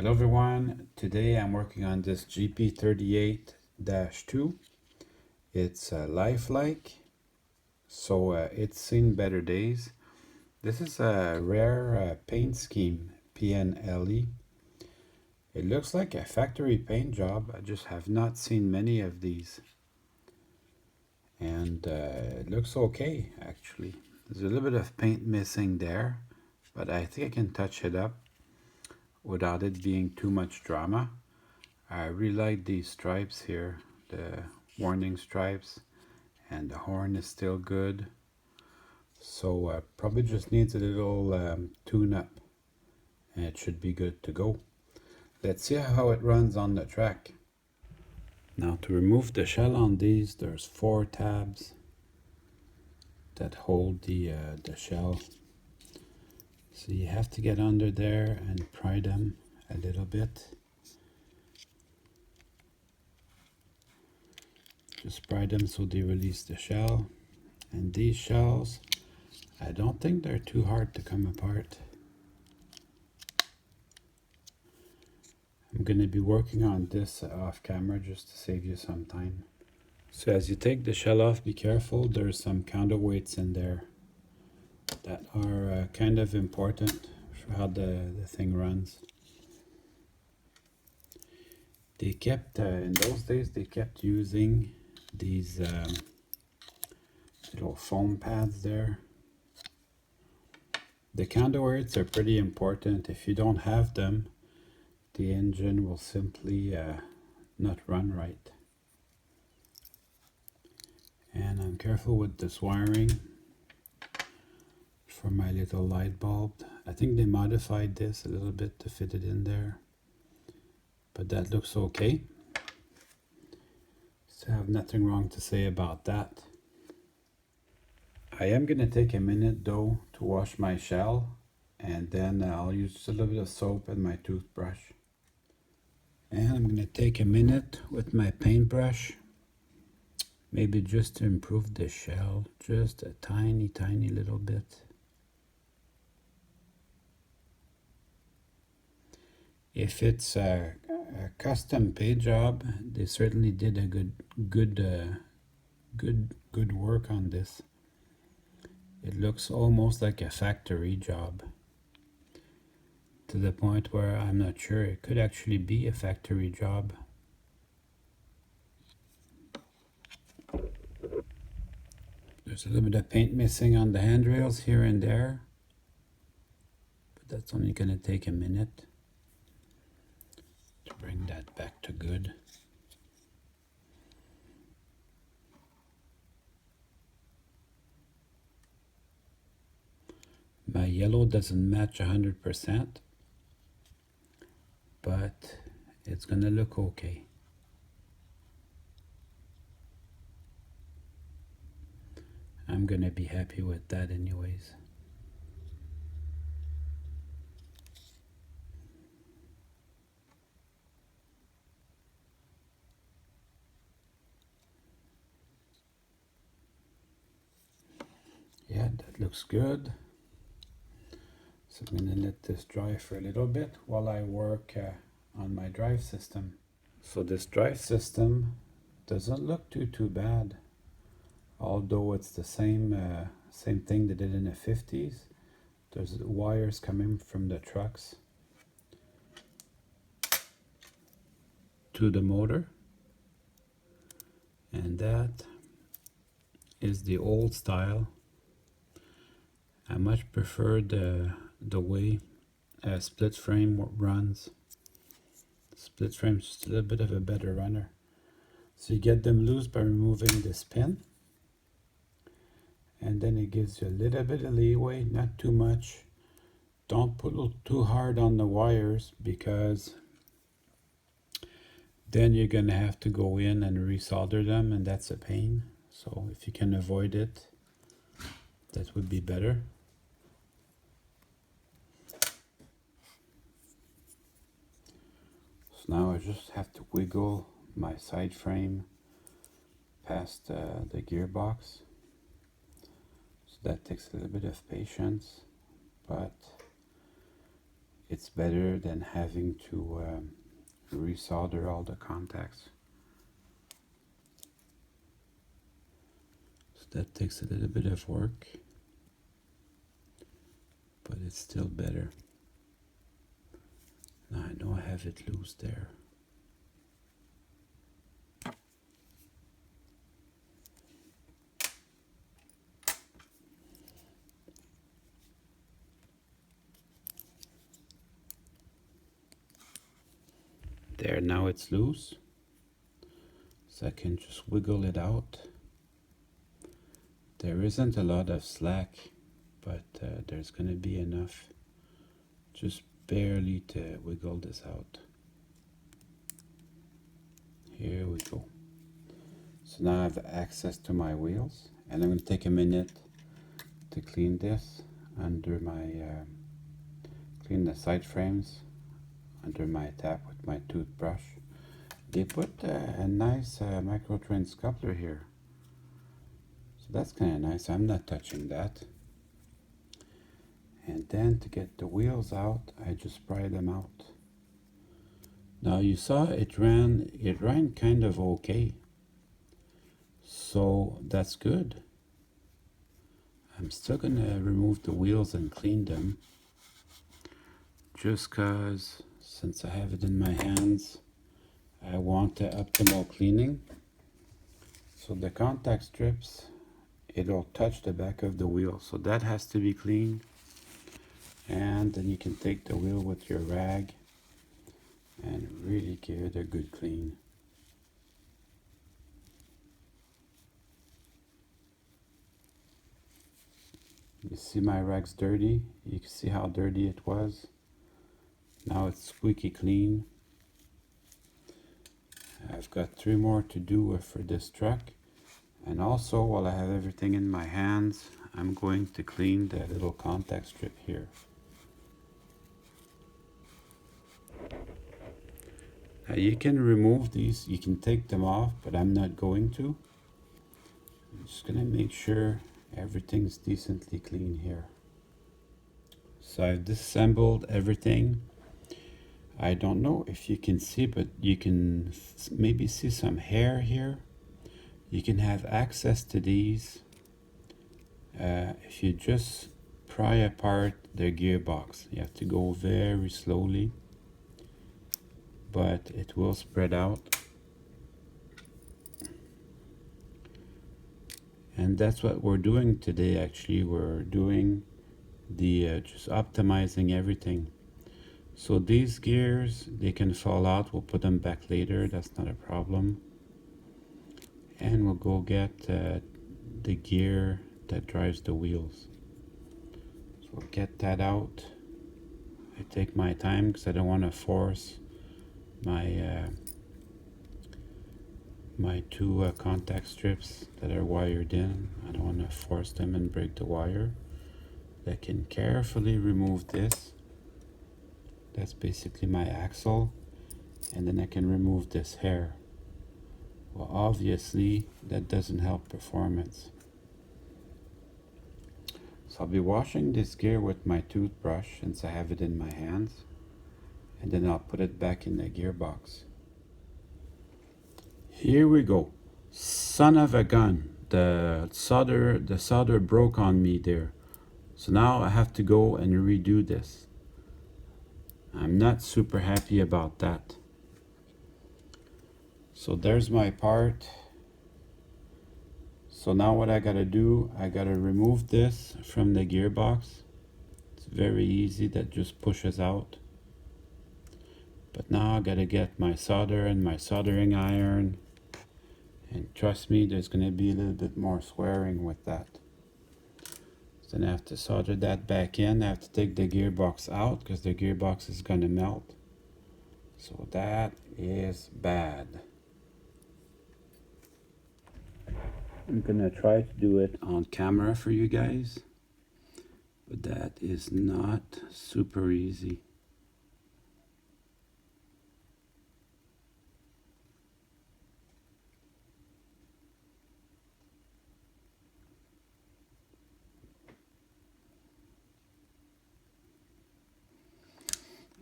Hello everyone, today I'm working on this GP38-2. It's Life-Like, so it's seen better days. This is a rare paint scheme, PNLE. It looks like a factory paint job. I just have not seen many of these. And it looks okay actually. There's a little bit of paint missing there, but I think I can touch it up without it being too much drama. I really like these stripes here, the warning stripes, and the horn is still good. So probably just needs a little tune-up and it should be good to go. Let's see how it runs on the track. Now to remove the shell on these, there's 4 tabs that hold the shell. So you have to get under there and pry them a little bit. Just pry them so they release the shell. And these shells, I don't think they're too hard to come apart. I'm going to be working on this off camera just to save you some time. So as you take the shell off, be careful. There's some counterweights in there that are kind of important for how the thing runs. They kept, in those days, they kept using these little foam pads there. The counterweights are pretty important. If you don't have them, the engine will simply not run right. And I'm careful with this wiring for my little light bulb. I think they modified this a little bit to fit it in there, but that looks okay. So I have nothing wrong to say about that. I am going to take a minute though to wash my shell, and then I'll use just a little bit of soap and my toothbrush. And I'm going to take a minute with my paintbrush, maybe just to improve the shell, just a tiny little bit. If it's a custom paint job, they certainly did a good work on this. It looks almost like a factory job, to the point where I'm not sure it could actually be a factory job. There's a little bit of paint missing on the handrails here and there, but that's only going to take a minute to bring that back to good. My yellow doesn't match 100%, but it's gonna look okay. I'm gonna be happy with that anyways. Yeah, that looks good. So I'm gonna let this dry for a little bit while I work on my drive system. So this drive system doesn't look too bad, although it's the same thing they did in the 50s. There's wires coming from the trucks to the motor, and that is the old style. I much prefer the way a split frame runs. Split frame is just a little bit of a better runner. So you get them loose by removing this pin, and then it gives you a little bit of leeway, not too much. Don't pull too hard on the wires, because then you're gonna have to go in and resolder them, and that's a pain. So if you can avoid it, that would be better. So now I just have to wiggle my side frame past the gearbox. So that takes a little bit of patience, but it's better than having to resolder all the contacts. So that takes a little bit of work, but it's still better. Now I know I have it loose there. There, now it's loose. So I can just wiggle it out. There isn't a lot of slack, but there's going to be enough just barely to wiggle this out. Here we go. So now I have access to my wheels, and I'm going to take a minute to clean this under my, clean the side frames under my tap with my toothbrush. They put a nice micro train sculptor here. So that's kind of nice. I'm not touching that. And then to get the wheels out, I just pry them out. Now you saw it ran kind of okay. So that's good. I'm still gonna remove the wheels and clean them. Just cause since I have it in my hands, I want the optimal cleaning. So the contact strips, it'll touch the back of the wheel. So that has to be cleaned. And then you can take the wheel with your rag and really give it a good clean. You see my rag's dirty. You can see how dirty it was. Now it's squeaky clean. I've got 3 more to do for this truck. And also, while I have everything in my hands, I'm going to clean the little contact strip here. Now you can remove these, you can take them off, but I'm not going to. I'm just gonna make sure everything's decently clean here. So I've disassembled everything. I don't know if you can see, but you can maybe see some hair here. You can have access to these if you just pry apart the gearbox. You have to go very slowly, but it will spread out. And that's what we're doing today. Actually, we're doing the just optimizing everything. So these gears, they can fall out. We'll put them back later. That's not a problem. And we'll go get the gear that drives the wheels. So we'll get that out. I take my time because I don't want to force my my 2 contact strips that are wired in. I don't want to force them and break the wire. I can carefully remove this. That's basically my axle. And then I can remove this hair. Well, obviously, that doesn't help performance. So I'll be washing this gear with my toothbrush since I have it in my hands. And then I'll put it back in the gearbox. Here we go. Son of a gun. The solder broke on me there. So now I have to go and redo this. I'm not super happy about that. So there's my part. So now what I gotta do, I gotta remove this from the gearbox. It's very easy, that just pushes out. But now I gotta get my solder and my soldering iron. And trust me, there's gonna be a little bit more swearing with that. So then I have to solder that back in. I have to take the gearbox out because the gearbox is gonna melt. So that is bad. I'm gonna try to do it on camera for you guys, but that is not super easy.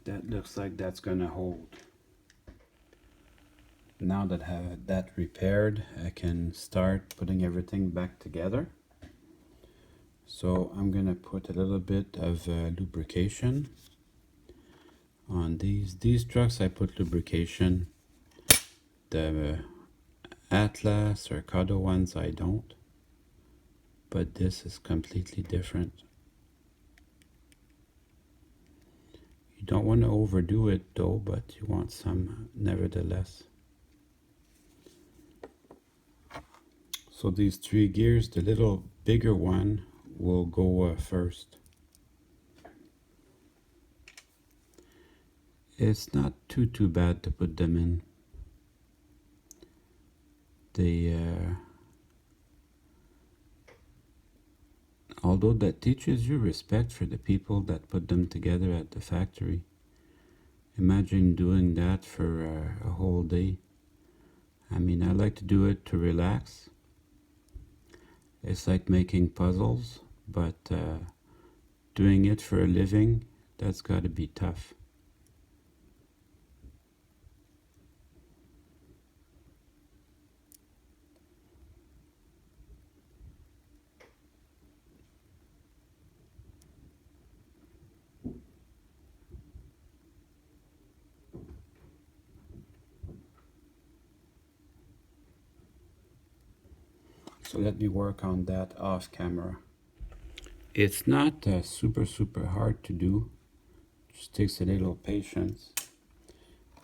that looks like that's gonna hold. Now that I have that repaired, I can start putting everything back together. So I'm gonna put a little bit of lubrication on these trucks. I put lubrication. The Atlas or Cado ones I don't, but this is completely different. You don't want to overdo it though, but you want some nevertheless. So these 3 gears, the little bigger one will go first. It's not too bad to put them in. Although that teaches you respect for the people that put them together at the factory. Imagine doing that for a whole day. I mean, I like to do it to relax. It's like making puzzles, but doing it for a living, that's got to be tough. So let me work on that off camera. It's not super hard to do. Just takes a little patience.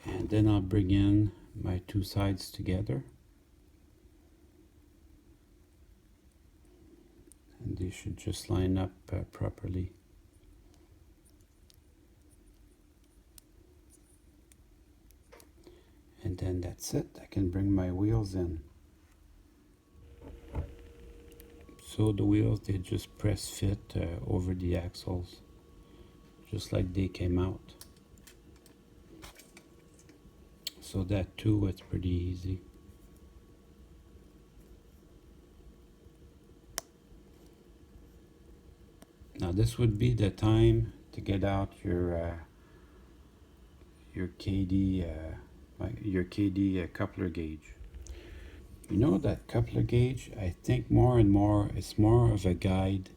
And then I'll bring in my 2 sides together. And they should just line up properly. And then that's it. I can bring my wheels in. So the wheels, they just press fit over the axles, just like they came out. So that too, it's pretty easy. Now this would be the time to get out your KD coupler gauge. You know, that coupler gauge, I think more and more, it's more of a guide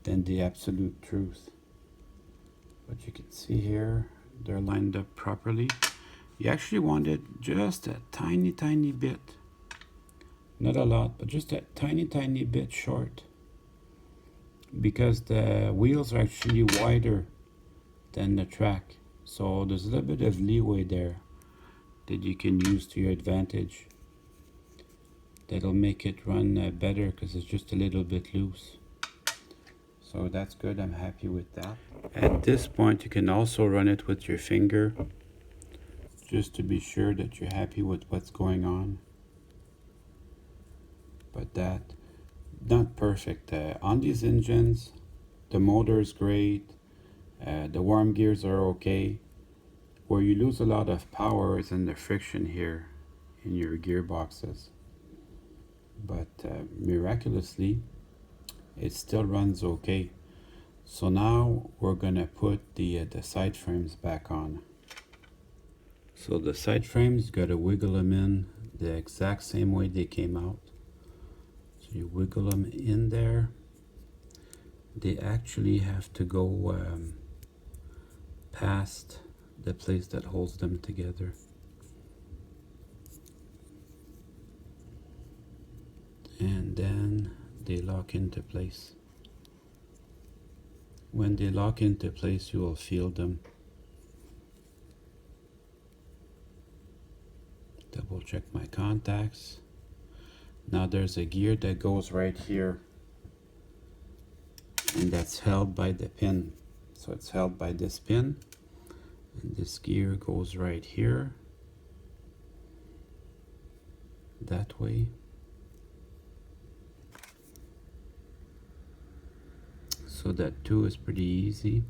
than the absolute truth. But you can see here, they're lined up properly. You actually want it just a tiny bit, not a lot, but just a tiny bit short, because the wheels are actually wider than the track. So there's a little bit of leeway there that you can use to your advantage. That'll make it run better because it's just a little bit loose. So that's good, I'm happy with that. At this point you can also run it with your finger, just to be sure that you're happy with what's going on. But that, not perfect. On these engines, the motor is great, the worm gears are okay. Where you lose a lot of power is in the friction here in your gearboxes. But miraculously, it still runs okay. So now we're gonna put the side frames back on. So the side frames, you gotta wiggle them in the exact same way they came out. So you wiggle them in there. They actually have to go past the place that holds them together. And then they lock into place. When they lock into place, you will feel them. Double check my contacts. Now there's a gear that goes right here, and that's held by the pin. So it's held by this pin, and this gear goes right here, that way. So that too is pretty easy.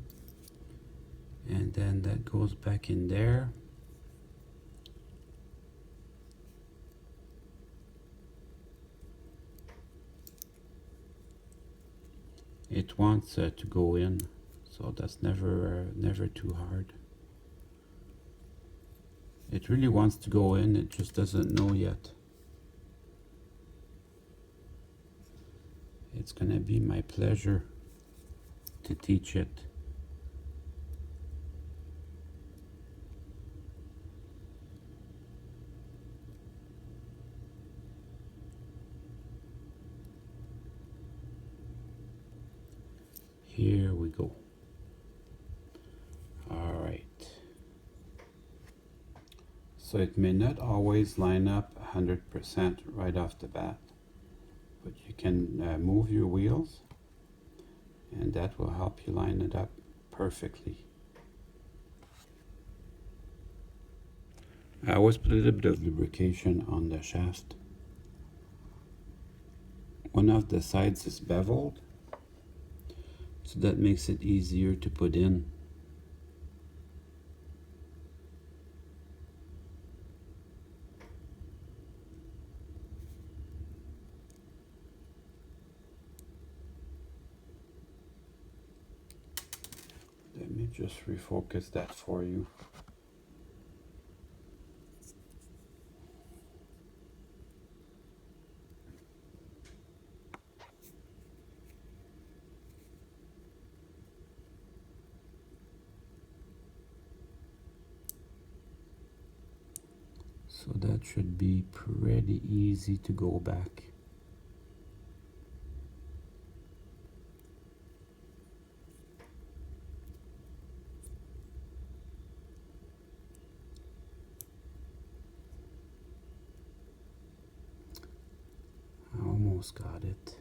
And then that goes back in there. It wants to go in, so that's never too hard. It really wants to go in, it just doesn't know yet. It's gonna be my pleasure to teach it. Here we go. All right. So it may not always line up 100% right off the bat, but you can move your wheels and that will help you line it up perfectly. I always put a little bit of lubrication on the shaft. One of the sides is beveled, so that makes it easier to put in. Let me just refocus that for you. So that should be pretty easy to go back. I almost got it.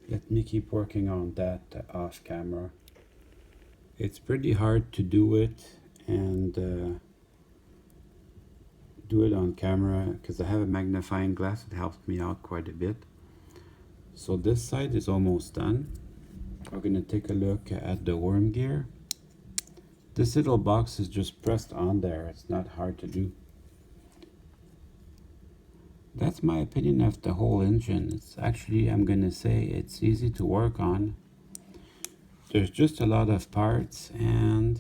Let me keep working on that off camera. It's pretty hard to do it and do it on camera because I have a magnifying glass. It helps me out quite a bit. So this side is almost done. We're going to take a look at the worm gear. This little box is just pressed on there. It's not hard to do. That's my opinion of the whole engine. It's actually, I'm going to say, it's easy to work on. There's just a lot of parts and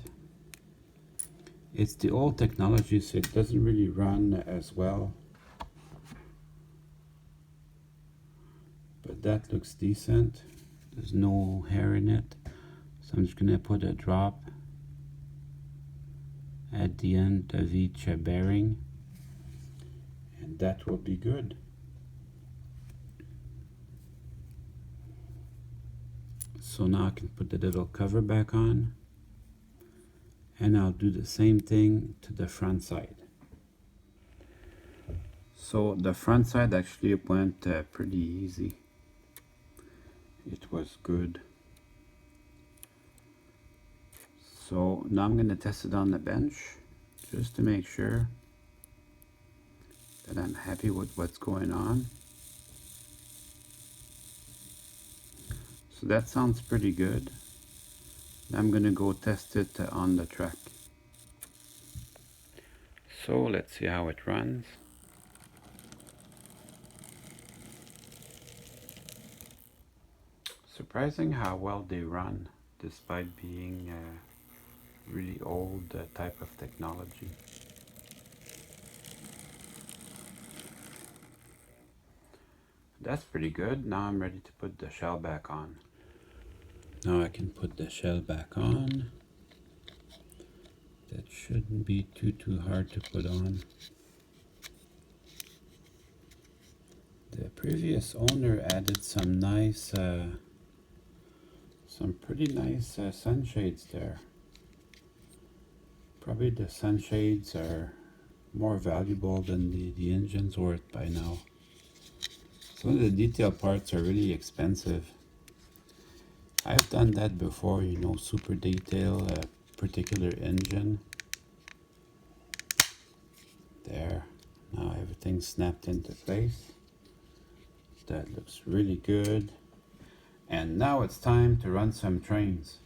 it's the old technology, so it doesn't really run as well. But that looks decent. There's no hair in it. So I'm just going to put a drop at the end of each bearing. And that will be good. So now I can put the little cover back on. And I'll do the same thing to the front side. So the front side actually went pretty easy. It was good. So now I'm going to test it on the bench just to make sure that I'm happy with what's going on. So that sounds pretty good. I'm going to go test it on the track. So let's see how it runs. Surprising how well they run despite being really old type of technology. That's pretty good. Now I'm ready to put the shell back on. Now I can put the shell back on. That shouldn't be too hard to put on. The previous owner added some nice, some pretty nice sunshades there. Probably the sunshades are more valuable than the engine's worth by now. Some of the detail parts are really expensive. I've done that before, you know, super detail a particular engine. There, now everything's snapped into place. That looks really good. And now it's time to run some trains.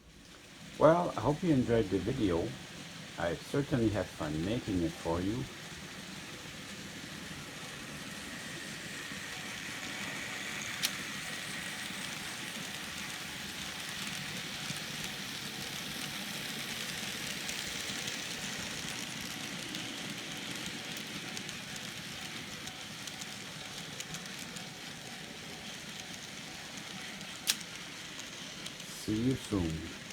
Well, I hope you enjoyed the video. I certainly had fun making it for you. See you soon.